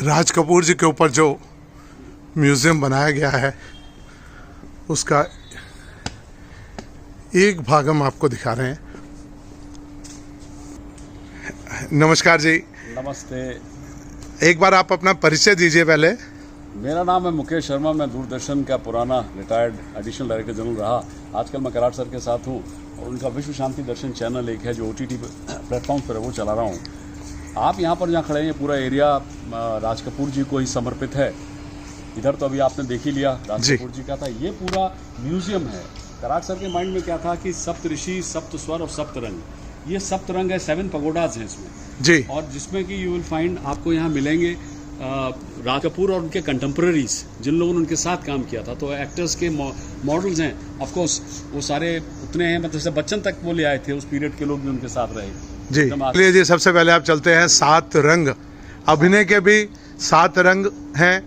राज कपूर जी के ऊपर जो म्यूज़ियम बनाया गया है उसका एक भाग हम आपको दिखा रहे हैं। नमस्कार जी। नमस्ते। एक बार आप अपना परिचय दीजिए पहले। मेरा नाम है मुकेश शर्मा। मैं दूरदर्शन का पुराना रिटायर्ड एडिशनल डायरेक्टर जनरल रहा। आजकल मैं कराड़ सर के साथ हूँ और उनका विश्व शांति दर्शन चैनल एक है जो OTT प्लेटफॉर्म पर है, वो चला रहा हूँ। आप यहाँ पर जहाँ खड़े हैं, ये पूरा एरिया राज कपूर जी को ही समर्पित है। इधर तो अभी आपने देख ही लिया, राज कपूर जी का था। ये पूरा म्यूजियम है। कराड़ सर के माइंड में क्या था कि सप्त ऋषि, सप्त स्वर और सप्त रंग। ये सप्त रंग है, 7 पगोडाज हैं इसमें जी। और जिसमें कि यू विल फाइंड, आपको यहाँ मिलेंगे राज कपूर और उनके कंटेम्प्रेरीज, जिन लोगों ने उनके साथ काम किया था। तो एक्टर्स के मॉडल्स हैं, ऑफ कोर्स वो सारे उतने हैं, मतलब जैसे बच्चन तक वो ले आए थे, उस पीरियड के लोग भी उनके साथ रहे जी। चलिए जी, सबसे पहले आप चलते हैं 7 रंग। अभिनय के भी 7 रंग हैं।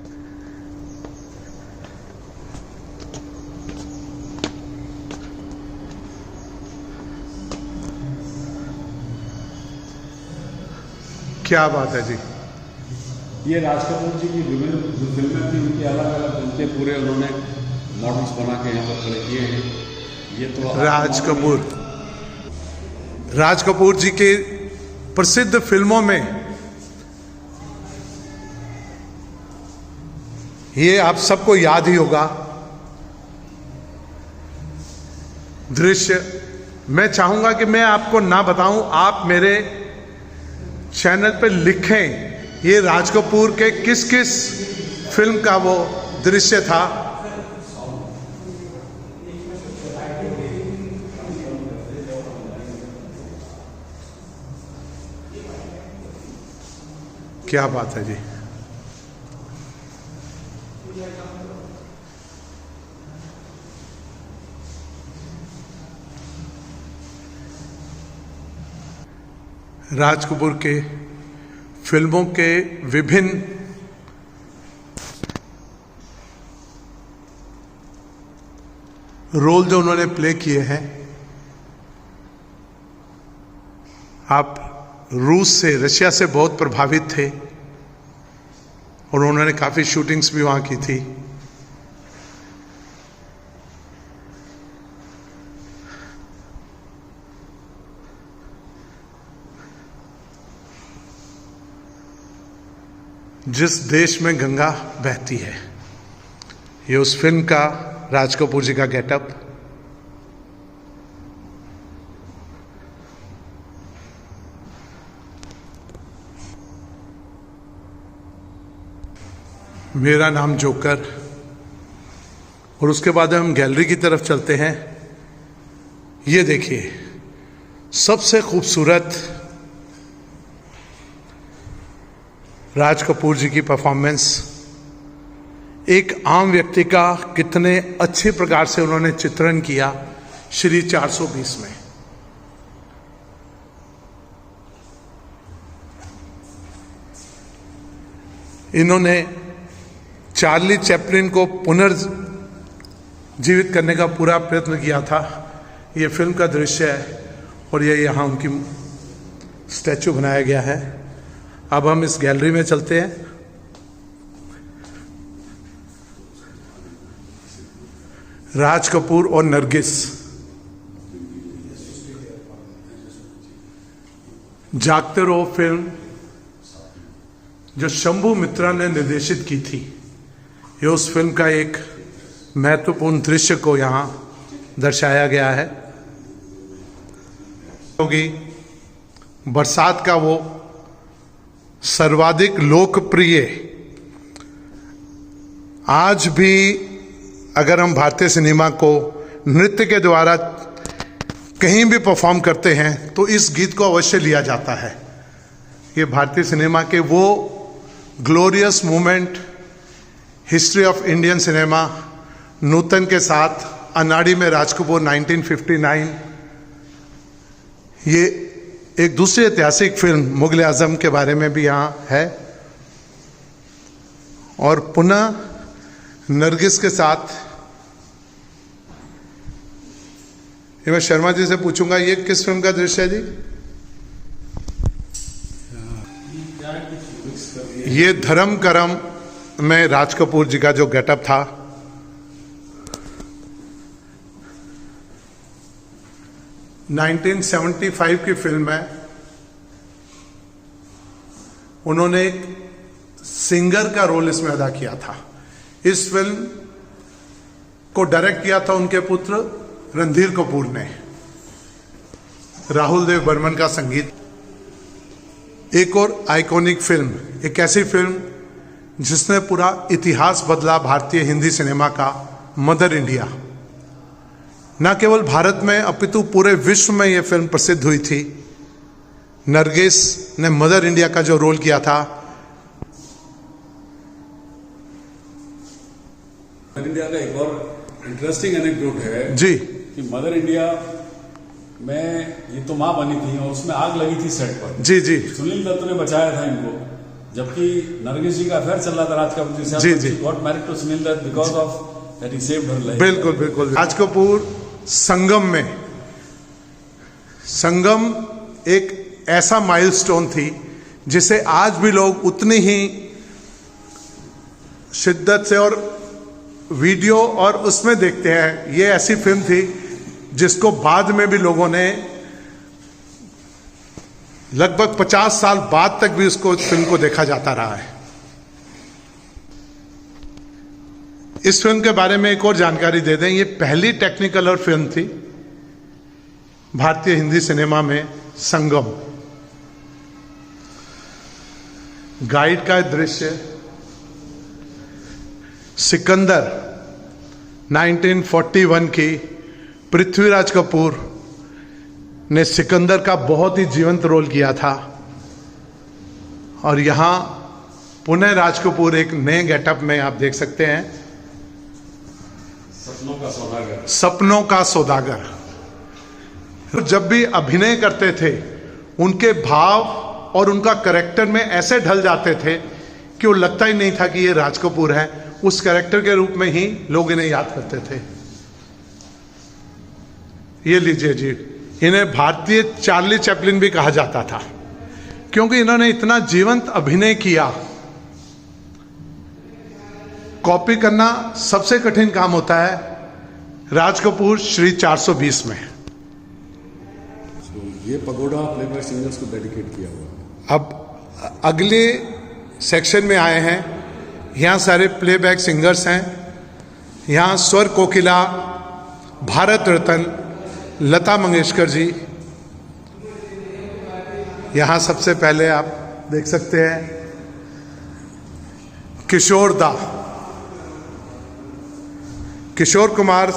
क्या बात है जी। ये राज कपूर जी की विभिन्न जो फिल्में थी, उनके अलग अलग उनके पूरे उन्होंने मॉडल्स बना के यहाँ पर खड़े किए हैं। ये तो राज कपूर जी के प्रसिद्ध फिल्मों में ये आप सबको याद ही होगा दृश्य। मैं चाहूंगा कि मैं आपको ना बताऊं, आप मेरे चैनल पे लिखें ये राज कपूर के किस किस फिल्म का वो दृश्य था। क्या बात है जी। राज कपूर के फिल्मों के विभिन्न रोल जो उन्होंने प्ले किए हैं। आप रूस से, रशिया से बहुत प्रभावित थे और उन्होंने काफ़ी शूटिंग्स भी वहाँ की थी। जिस देश में गंगा बहती है, ये उस फिल्म का राज कपूर जी का गेटअप। मेरा नाम जोकर। और उसके बाद हम गैलरी की तरफ चलते हैं। ये देखिए, सबसे खूबसूरत राज कपूर जी की परफॉर्मेंस। एक आम व्यक्ति का कितने अच्छे प्रकार से उन्होंने चित्रण किया श्री 420 में। इन्होंने चार्ली चैपलिन को पुनर्जीवित करने का पूरा प्रयत्न किया था। ये फिल्म का दृश्य है और ये यहाँ उनकी स्टैचू बनाया गया है। अब हम इस गैलरी में चलते हैं। राज कपूर और नरगिस, जागते रहो फिल्म जो शंभू मित्रा ने निर्देशित की थी। ये उस फिल्म का एक महत्वपूर्ण दृश्य को यहाँ दर्शाया गया है। होगी बरसात का वो सर्वाधिक लोकप्रिय, आज भी अगर हम भारतीय सिनेमा को नृत्य के द्वारा कहीं भी परफॉर्म करते हैं तो इस गीत को अवश्य लिया जाता है। ये भारतीय सिनेमा के वो glorious moment, history of Indian cinema, Nutan के साथ अनाड़ी में राज कपूर 1959। ये एक दूसरी ऐतिहासिक फिल्म मुगल आजम के बारे में भी यहाँ है। और पुनः नरगिस के साथ ये मैं शर्मा जी से पूछूंगा, ये किस फिल्म का दृश्य है जी? ये धर्म करम में राज कपूर जी का जो गेटअप था, (1975) की फिल्म है। उन्होंने एक सिंगर का रोल इसमें अदा किया था। इस फिल्म को डायरेक्ट किया था उनके पुत्र रणधीर कपूर ने। राहुल देव बर्मन का संगीत। एक और आइकॉनिक फिल्म, एक ऐसी फिल्म जिसने पूरा इतिहास बदला भारतीय हिंदी सिनेमा का, मदर इंडिया। न केवल भारत में अपितु पूरे विश्व में यह फिल्म प्रसिद्ध हुई थी। नरगिस ने मदर इंडिया का जो रोल किया था, मदर इंडिया का एक और इंटरेस्टिंग एनेक्डोट है जी, कि मदर इंडिया में ये तो माँ बनी थी और उसमें आग लगी थी सेट पर। जी जी सुनील दत्त ने बचाया था इनको, जबकि नरगिस जी का अफेयर चल रहा था राज कपूर जी से। जी जी, got married to Sunil Dutt because of that he saved her life. बिल्कुल बिल्कुल। राज कपूर संगम में, संगम एक ऐसा माइलस्टोन थी जिसे आज भी लोग उतनी ही शिद्दत से और वीडियो और उसमें देखते हैं। ये ऐसी फिल्म थी जिसको बाद में भी लोगों ने लगभग 50 साल बाद तक भी उसको, फिल्म को देखा जाता रहा है। इस फिल्म के बारे में एक और जानकारी दे दें, ये पहली टेक्निकलर फिल्म थी भारतीय हिंदी सिनेमा में, संगम। गाइड का दृश्य, सिकंदर 1941 की पृथ्वीराज कपूर ने सिकंदर का बहुत ही जीवंत रोल किया था। और यहां पुनः राज कपूर एक नए गेटअप में आप देख सकते हैं, सपनों का सौदागर। सपनों का सौदागर। जब भी अभिनय करते थे, उनके भाव और उनका कैरेक्टर में ऐसे ढल जाते थे कि वो लगता ही नहीं था कि ये राज कपूर है। उस कैरेक्टर के रूप में ही लोग इन्हें याद करते थे। ये लीजिए जी, इन्हें भारतीय चार्ली चैपलिन भी कहा जाता था, क्योंकि इन्होंने इतना जीवंत अभिनय किया। कॉपी करना सबसे कठिन काम होता है। राज कपूर श्री 420 में। ये पगोड़ा प्लेबैक सिंगर्स को डेडिकेट किया हुआ है। अब अगले सेक्शन में आए हैं। यहाँ सारे प्लेबैक सिंगर्स हैं। यहाँ स्वर कोकिला, भारत रत्न लता मंगेशकर जी। यहाँ सबसे पहले आप देख सकते हैं किशोर दा, किशोर कुमार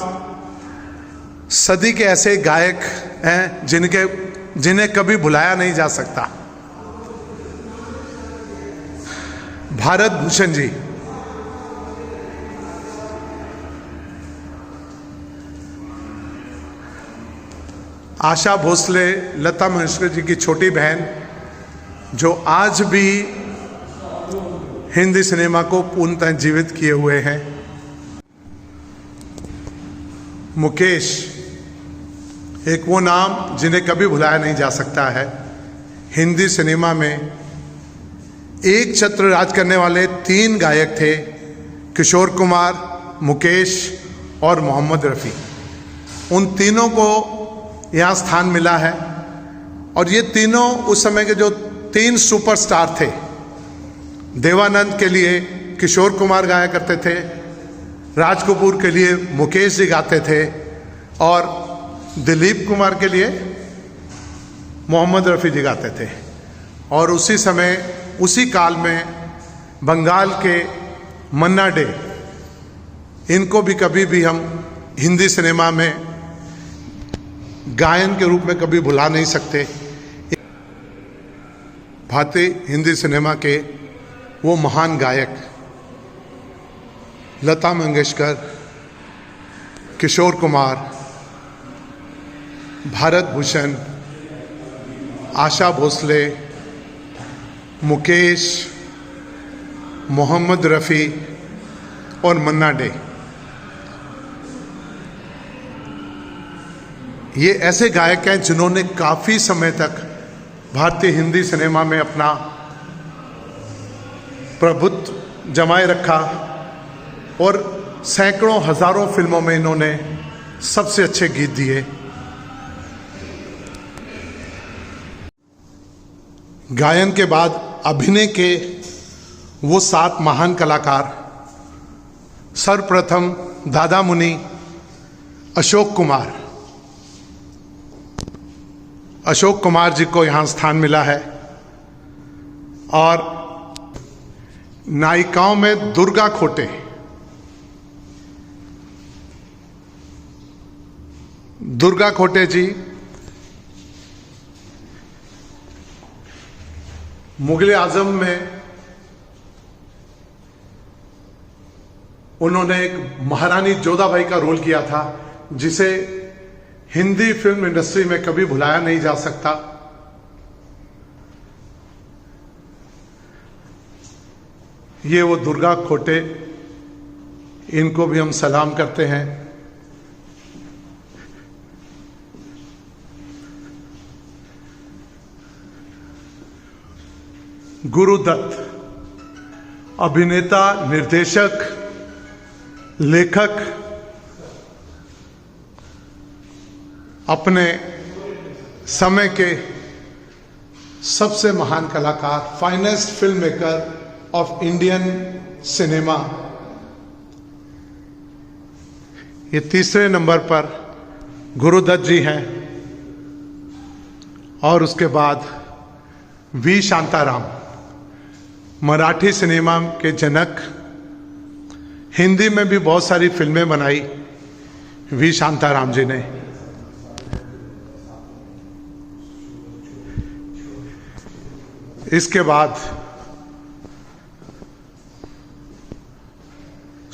सदी के ऐसे गायक हैं जिन्हें कभी भुलाया नहीं जा सकता। भारत भूषण जी, आशा भोसले लता मंगेशकर जी की छोटी बहन, जो आज भी हिंदी सिनेमा को पूर्णतः जीवित किए हुए हैं। मुकेश, एक वो नाम जिन्हें कभी भुलाया नहीं जा सकता है। हिंदी सिनेमा में एक छत्र राज करने वाले 3 गायक थे, किशोर कुमार, मुकेश और मोहम्मद रफ़ी। उन तीनों को यहाँ स्थान मिला है। और ये तीनों उस समय के जो 3 सुपरस्टार थे। देवानंद के लिए किशोर कुमार गाया करते थे, राज कपूर के लिए मुकेश जी गाते थे, और दिलीप कुमार के लिए मोहम्मद रफ़ी जी गाते थे। और उसी समय, उसी काल में बंगाल के मन्ना डे, इनको भी कभी भी हम हिंदी सिनेमा में गायन के रूप में कभी भुला नहीं सकते। भारतीय हिंदी सिनेमा के वो महान गायक लता मंगेशकर, किशोर कुमार, भारत भूषण, आशा भोसले, मुकेश, मोहम्मद रफ़ी और मन्ना डे, ये ऐसे गायक हैं जिन्होंने काफ़ी समय तक भारतीय हिंदी सिनेमा में अपना प्रभुत्व जमाए रखा और सैकड़ों हजारों फिल्मों में इन्होंने सबसे अच्छे गीत दिए। गायन के बाद अभिनय के वो 7 महान कलाकार, सर्वप्रथम दादा मुनि अशोक कुमार। अशोक कुमार जी को यहाँ स्थान मिला है। और नायिकाओं में दुर्गा खोटे, दुर्गा खोटे जी मुगल आजम में उन्होंने एक महारानी जोधाबाई का रोल किया था, जिसे हिंदी फिल्म इंडस्ट्री में कभी भुलाया नहीं जा सकता। ये वो दुर्गा खोटे, इनको भी हम सलाम करते हैं। गुरुदत्त, अभिनेता, निर्देशक, लेखक, अपने समय के सबसे महान कलाकार, finest film maker of Indian cinema. ये तीसरे नंबर पर गुरुदत्त जी हैं। और उसके बाद वी शांताराम, मराठी सिनेमा के जनक, हिंदी में भी बहुत सारी फिल्में बनाई वी शांताराम जी ने। इसके बाद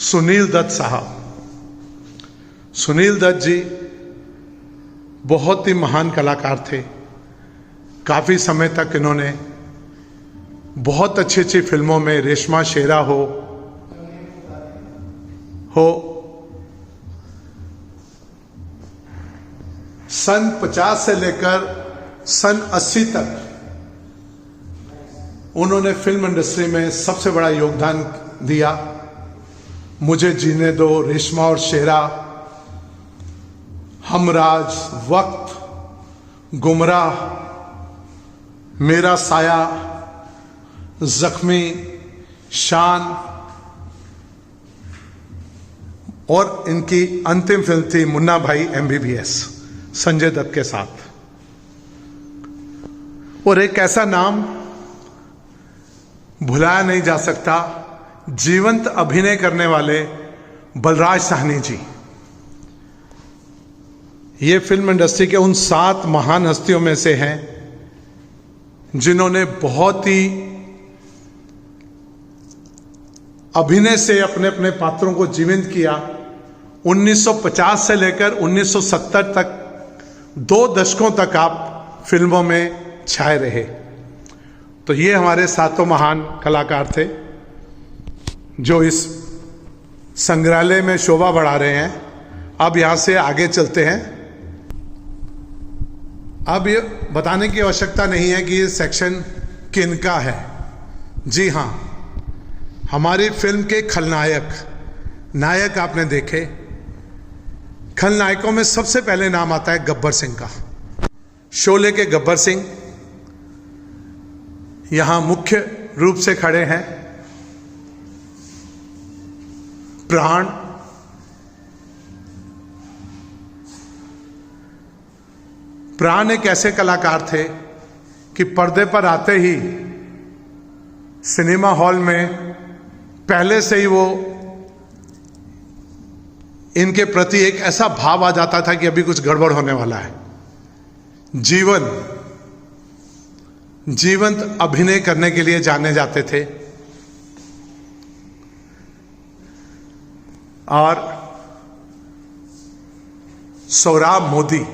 सुनील दत्त साहब। सुनील दत्त जी बहुत ही महान कलाकार थे। काफी समय तक इन्होंने बहुत अच्छी अच्छी फिल्मों में, रेशमा शेरा हो सन 50 से लेकर सन 80 तक उन्होंने फिल्म इंडस्ट्री में सबसे बड़ा योगदान दिया। मुझे जीने दो, रेशमा और शेरा, हमराज, वक्त, गुमराह, मेरा साया, जख्मी, शान, और इनकी अंतिम फिल्म थी मुन्ना भाई MBBS संजय दत्त के साथ। और एक ऐसा नाम भुलाया नहीं जा सकता, जीवंत अभिनय करने वाले बलराज साहनी जी। ये फिल्म इंडस्ट्री के उन 7 महान हस्तियों में से हैं जिन्होंने बहुत ही अभिनय से अपने अपने पात्रों को जीवंत किया। 1950 से लेकर 1970 तक 2 दशकों तक आप फिल्मों में छाए रहे। तो ये हमारे 7 महान कलाकार थे जो इस संग्रहालय में शोभा बढ़ा रहे हैं। अब यहां से आगे चलते हैं। अब ये बताने की आवश्यकता नहीं है कि ये सेक्शन किनका है। जी हाँ, हमारी फिल्म के खलनायक, नायक आपने देखे। खलनायकों में सबसे पहले नाम आता है गब्बर सिंह का। शोले के गब्बर सिंह यहां मुख्य रूप से खड़े हैं। प्राण, प्राण एक ऐसे कलाकार थे कि पर्दे पर आते ही सिनेमा हॉल में पहले से ही वो, इनके प्रति एक ऐसा भाव आ जाता था कि अभी कुछ गड़बड़ होने वाला है। जीवंत अभिनय करने के लिए जाने जाते थे। और सोहराब मोदी,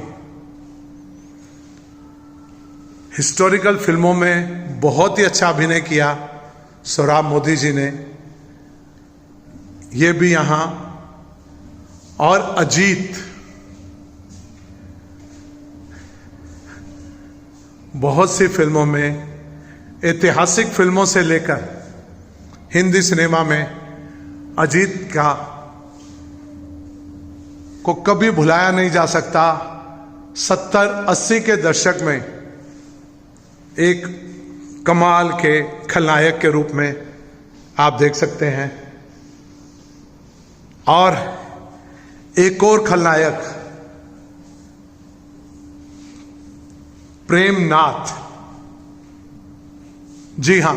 हिस्टोरिकल फिल्मों में बहुत ही अच्छा अभिनय किया सोहराब मोदी जी ने, ये भी यहां। और अजीत, बहुत सी फिल्मों में, ऐतिहासिक फिल्मों से लेकर हिंदी सिनेमा में अजीत का को कभी भुलाया नहीं जा सकता। 70-80 के दशक में एक कमाल के खलनायक के रूप में आप देख सकते हैं। और एक और खलनायक प्रेमनाथ। जी हां,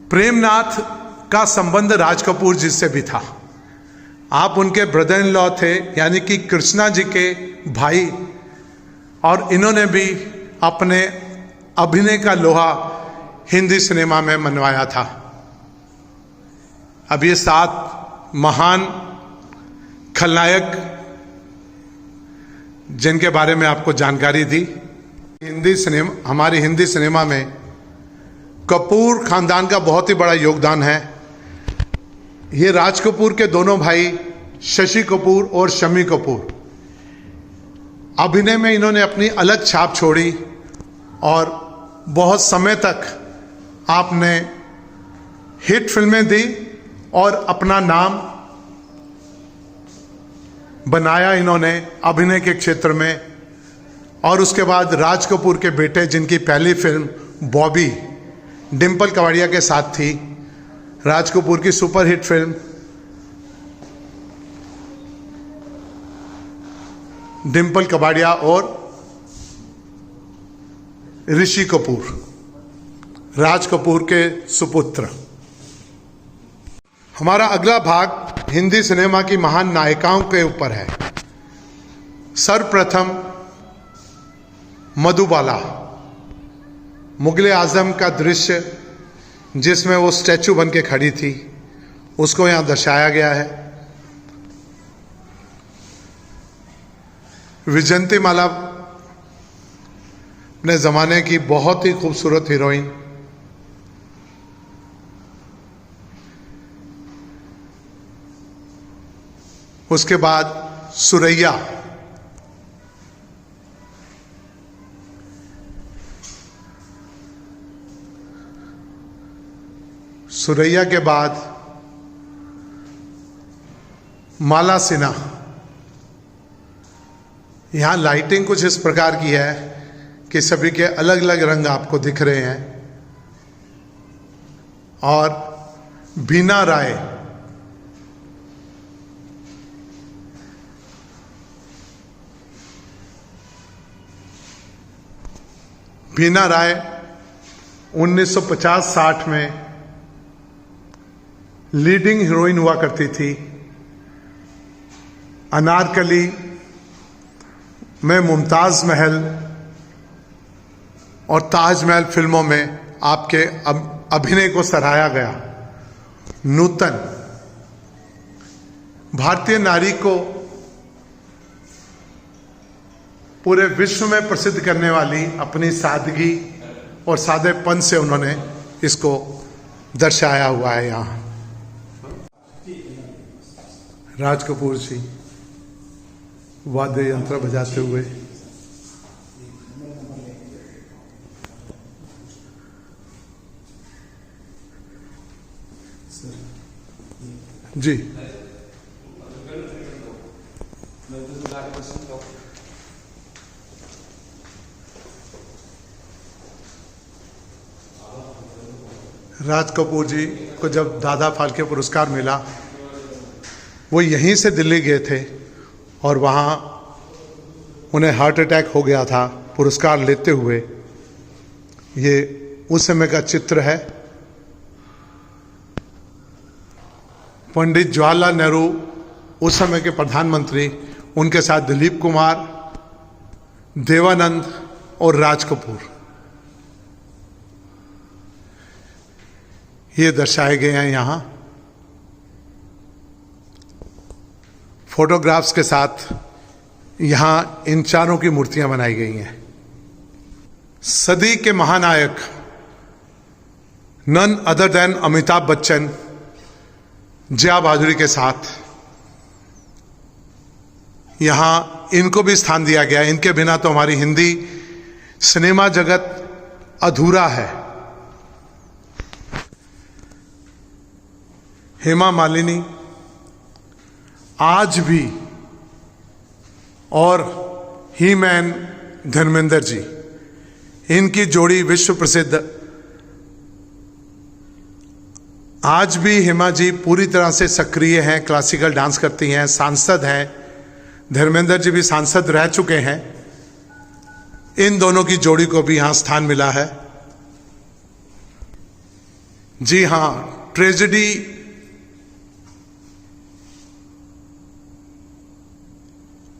प्रेमनाथ का संबंध राज कपूर जी से भी था। आप उनके ब्रदर इन लॉ थे, यानी कि कृष्णा जी के भाई, और इन्होंने भी अपने अभिनय का लोहा हिंदी सिनेमा में मनवाया था। अब ये 7 महान खलनायक जिनके बारे में आपको जानकारी दी। हमारी हिंदी सिनेमा में कपूर खानदान का बहुत ही बड़ा योगदान है। ये राज कपूर के दोनों भाई शशि कपूर और शम्मी कपूर, अभिनय में इन्होंने अपनी अलग छाप छोड़ी और बहुत समय तक आपने हिट फिल्में दी और अपना नाम बनाया इन्होंने अभिनय के क्षेत्र में। और उसके बाद राज कपूर के बेटे, जिनकी पहली फिल्म बॉबी डिंपल कबाड़िया के साथ थी, राज कपूर की सुपरहिट फिल्म डिंपल कबाड़िया, और ऋषि कपूर, राज कपूर के सुपुत्र। हमारा अगला भाग हिंदी सिनेमा की महान नायिकाओं के ऊपर है। सर्वप्रथम मधुबाला, मुगले आजम का दृश्य जिसमें वो स्टैचू बन के खड़ी थी, उसको यहां दर्शाया गया है। विजयंतीमाला अपने जमाने की बहुत ही खूबसूरत हीरोइन। उसके बाद सुरैया, सुरैया के बाद माला सिन्हा। यहां लाइटिंग कुछ इस प्रकार की है कि सभी के अलग अलग रंग आपको दिख रहे हैं। और बीना राय, बीना राय 1950-60 में लीडिंग हीरोइन हुआ करती थी। अनारकली में मुमताज महल और ताजमहल फिल्मों में आपके अभिनय को सराहा गया। नूतन, भारतीय नारी को पूरे विश्व में प्रसिद्ध करने वाली अपनी सादगी और सादेपन से उन्होंने इसको दर्शाया हुआ है। यहां राज कपूर जी वाद्य यंत्र बजाते हुए, जी राज कपूर जी को जब दादा फाल्के पुरस्कार मिला, वो यहीं से दिल्ली गए थे और वहाँ उन्हें हार्ट अटैक हो गया था पुरस्कार लेते हुए। ये उस समय का चित्र है। पंडित जवाहरलाल नेहरू उस समय के प्रधानमंत्री, उनके साथ दिलीप कुमार, देवानंद और राज कपूर, ये दर्शाए गए हैं यहाँ फोटोग्राफ्स के साथ। यहाँ इन चारों की मूर्तियां बनाई गई हैं। सदी के महानायक none other than Amitabh Bachchan, Jaya बहादुरी के साथ यहां इनको भी स्थान दिया गया। इनके बिना तो हमारी हिंदी सिनेमा जगत अधूरा है। हेमा मालिनी आज भी, और ही मैन धर्मेंद्र जी, इनकी जोड़ी विश्व प्रसिद्ध। आज भी हेमा जी पूरी तरह से सक्रिय हैं, क्लासिकल डांस करती हैं, सांसद हैं। धर्मेंद्र जी भी सांसद रह चुके हैं। इन दोनों की जोड़ी को भी यहां स्थान मिला है। जी हां, ट्रेजेडी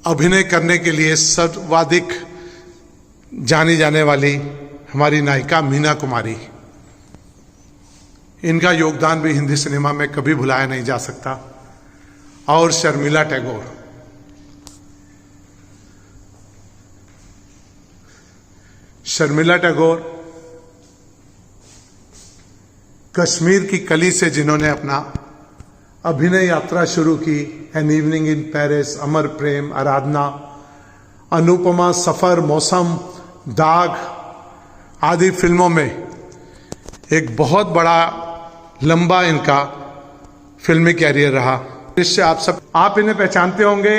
अभिनय करने के लिए सर्वाधिक जानी जाने वाली हमारी नायिका मीना कुमारी, इनका योगदान भी हिंदी सिनेमा में कभी भुलाया नहीं जा सकता। और शर्मिला टैगोर, शर्मिला टैगोर कश्मीर की कली से जिन्होंने अपना अभिनय यात्रा शुरू की, एन इवनिंग इन पेरिस, अमर प्रेम, आराधना, अनुपमा, सफर, मौसम, दाग आदि फिल्मों में एक बहुत बड़ा लंबा इनका फिल्मी कैरियर रहा। इससे आप इन्हें पहचानते होंगे,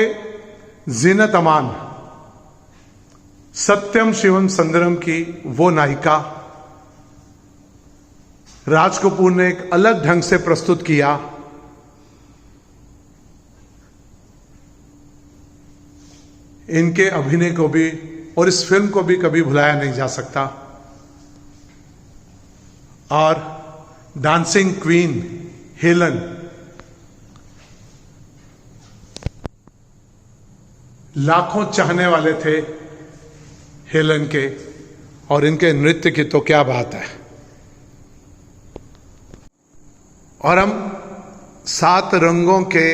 जीनत अमान, सत्यम शिवम सुंदरम की वो नायिका। राज कपूर ने एक अलग ढंग से प्रस्तुत किया। इनके अभिनय को भी और इस फिल्म को भी कभी भुलाया नहीं जा सकता। और डांसिंग क्वीन हेलन, लाखों चाहने वाले थे हेलन के, और इनके नृत्य की तो क्या बात है। और हम 7 रंगों के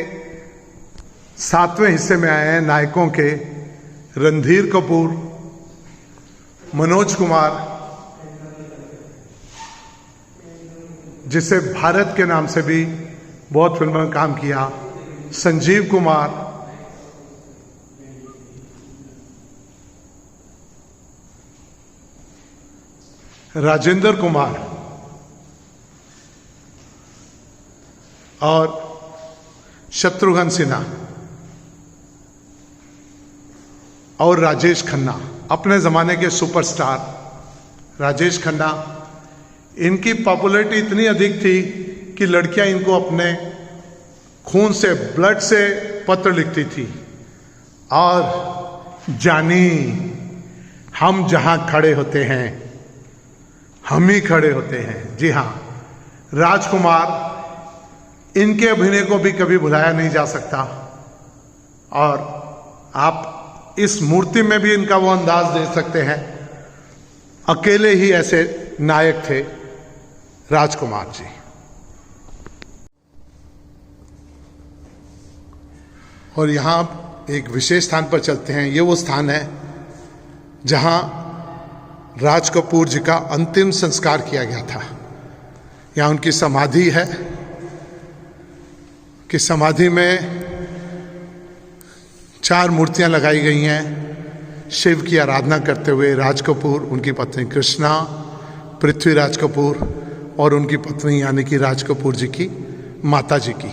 7वें हिस्से में आए हैं, नायकों के। रणधीर कपूर, मनोज कुमार, जिसे भारत के नाम से भी बहुत फिल्मों में काम किया, संजीव कुमार, राजेंद्र कुमार और शत्रुघ्न सिन्हा और राजेश खन्ना, अपने जमाने के सुपरस्टार राजेश खन्ना। इनकी पॉपुलैरिटी इतनी अधिक थी कि लड़कियां इनको अपने खून से, ब्लड से पत्र लिखती थी। और जानी, हम जहां खड़े होते हैं हम ही खड़े होते हैं। जी हां, राजकुमार, इनके अभिनय को भी कभी भुलाया नहीं जा सकता। और आप इस मूर्ति में भी इनका वो अंदाज दे सकते हैं। अकेले ही ऐसे नायक थे राजकुमार जी। और यहां एक विशेष स्थान पर चलते हैं। ये वो स्थान है जहां राज कपूर जी का अंतिम संस्कार किया गया था। यहां उनकी समाधि है कि समाधि में 4 मूर्तियां लगाई गई हैं शिव की आराधना करते हुए। राज कपूर, उनकी पत्नी कृष्णा, पृथ्वीराज कपूर और उनकी पत्नी यानी कि राज कपूर जी की माता जी की।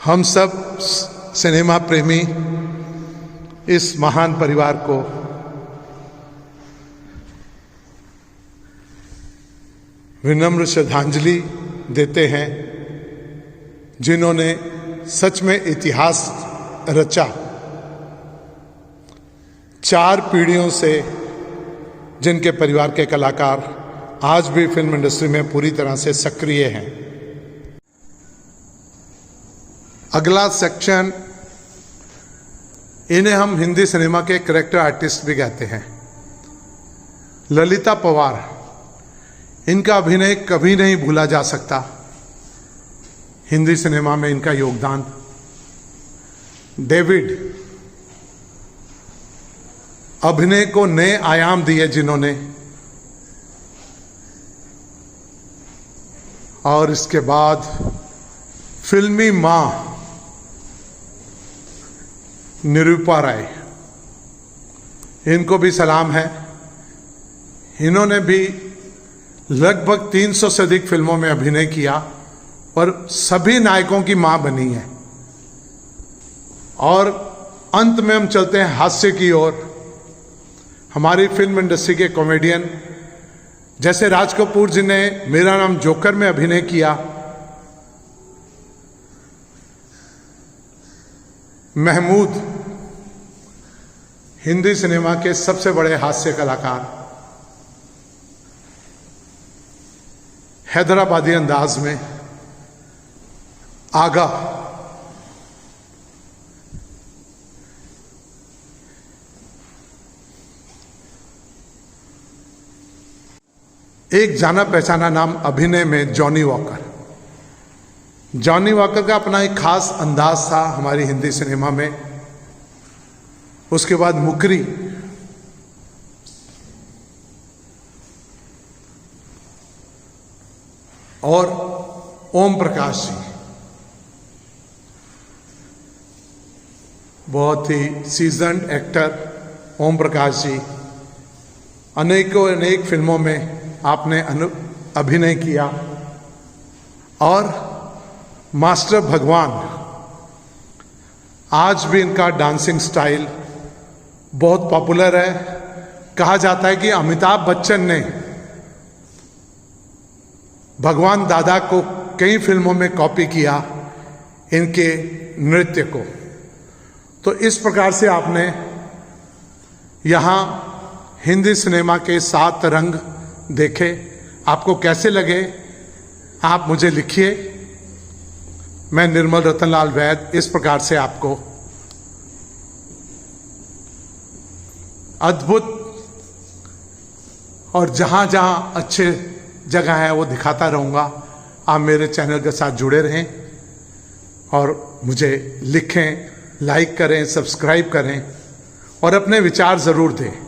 हम सब सिनेमा प्रेमी इस महान परिवार को विनम्र श्रद्धांजलि देते हैं, जिन्होंने सच में इतिहास रचा। 4 पीढ़ियों से जिनके परिवार के कलाकार आज भी फिल्म इंडस्ट्री में पूरी तरह से सक्रिय हैं। अगला सेक्शन, इन्हें हम हिंदी सिनेमा के कैरेक्टर आर्टिस्ट भी कहते हैं। ललिता पवार, इनका अभिनय कभी नहीं भूला जा सकता। हिंदी सिनेमा में इनका योगदान। डेविड, अभिनय को नए आयाम दिए जिन्होंने। और इसके बाद फिल्मी मां निरूपा राय, इनको भी सलाम है। इन्होंने भी लगभग 300 से अधिक फिल्मों में अभिनय किया और सभी नायकों की मां बनी है। और अंत में हम चलते हैं हास्य की ओर। हमारी फिल्म इंडस्ट्री के कॉमेडियन जैसे राज कपूर जी ने मेरा नाम जोकर में अभिनय किया, महमूद हिंदी सिनेमा के सबसे बड़े हास्य कलाकार हैदराबादी अंदाज में आगा, एक जाना पहचाना नाम अभिनय में जॉनी वॉकर। जॉनी वॉकर का अपना एक खास अंदाज था हमारी हिंदी सिनेमा में। उसके बाद मुकरी, और ओम प्रकाश जी, बहुत ही सीजन्ड एक्टर ओम प्रकाश जी। अनेकों अनेक फिल्मों में आपने अभिनय किया। और मास्टर भगवान, आज भी इनका डांसिंग स्टाइल बहुत पॉपुलर है। कहा जाता है कि अमिताभ बच्चन ने भगवान दादा को कई फिल्मों में कॉपी किया इनके नृत्य को। तो इस प्रकार से आपने यहाँ हिंदी सिनेमा के 7 रंग देखे। आपको कैसे लगे आप मुझे लिखिए। मैं निर्मल रतनलाल वैद इस प्रकार से आपको अद्भुत और जहां जहां अच्छे जगह है वो दिखाता रहूंगा। आप मेरे चैनल के साथ जुड़े रहें और मुझे लिखें, लाइक करें, सब्सक्राइब करें और अपने विचार जरूर दें।